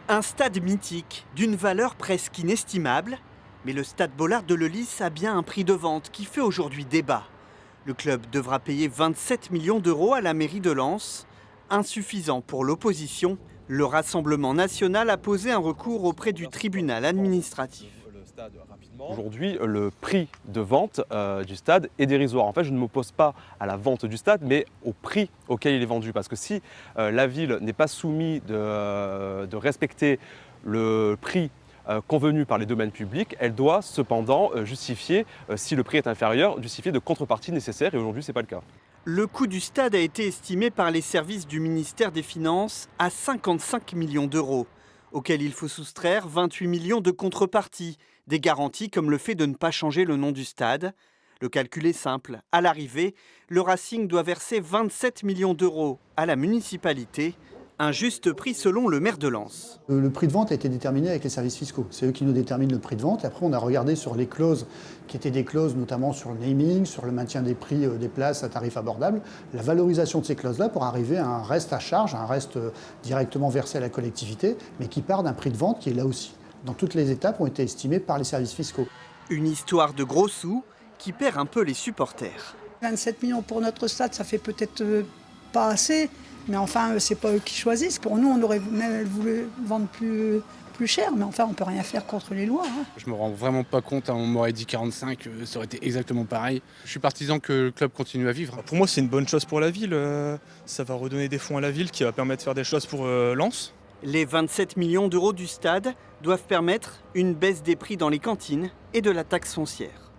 Un stade mythique, d'une valeur presque inestimable, mais le stade Bollaert de Lellis a bien un prix de vente qui fait aujourd'hui débat. Le club devra payer 27 millions d'euros à la mairie de Lens. Insuffisant pour l'opposition, le Rassemblement national a posé un recours auprès du tribunal administratif. Aujourd'hui, le prix de vente du stade est dérisoire. En fait, je ne m'oppose pas à la vente du stade, mais au prix auquel il est vendu. Parce que si la ville n'est pas soumise de respecter le prix convenu par les domaines publics, elle doit cependant justifier, si le prix est inférieur, justifier de contreparties nécessaires. Et aujourd'hui, ce n'est pas le cas. Le coût du stade a été estimé par les services du ministère des Finances à 55 millions d'euros, auxquels il faut soustraire 28 millions de contreparties, des garanties comme le fait de ne pas changer le nom du stade. Le calcul est simple. À l'arrivée, le Racing doit verser 27 millions d'euros à la municipalité, un juste prix selon le maire de Lens. Le prix de vente a été déterminé avec les services fiscaux. C'est eux qui nous déterminent le prix de vente. Après, on a regardé sur les clauses, qui étaient des clauses notamment sur le naming, sur le maintien des prix des places à tarif abordable, la valorisation de ces clauses-là pour arriver à un reste à charge, un reste directement versé à la collectivité, mais qui part d'un prix de vente qui est là aussi, dans toutes les étapes, ont été estimées par les services fiscaux. Une histoire de gros sous qui perd un peu les supporters. 27 millions pour notre stade, ça fait peut-être pas assez, mais enfin, c'est pas eux qui choisissent. Pour nous, on aurait même voulu vendre plus cher, mais enfin, on peut rien faire contre les lois. Je me rends vraiment pas compte, on m'aurait dit 45, ça aurait été exactement pareil. Je suis partisan que le club continue à vivre. Pour moi, c'est une bonne chose pour la ville. Ça va redonner des fonds à la ville qui va permettre de faire des choses pour Lens. Les 27 millions d'euros du stade doivent permettre une baisse des prix dans les cantines et de la taxe foncière.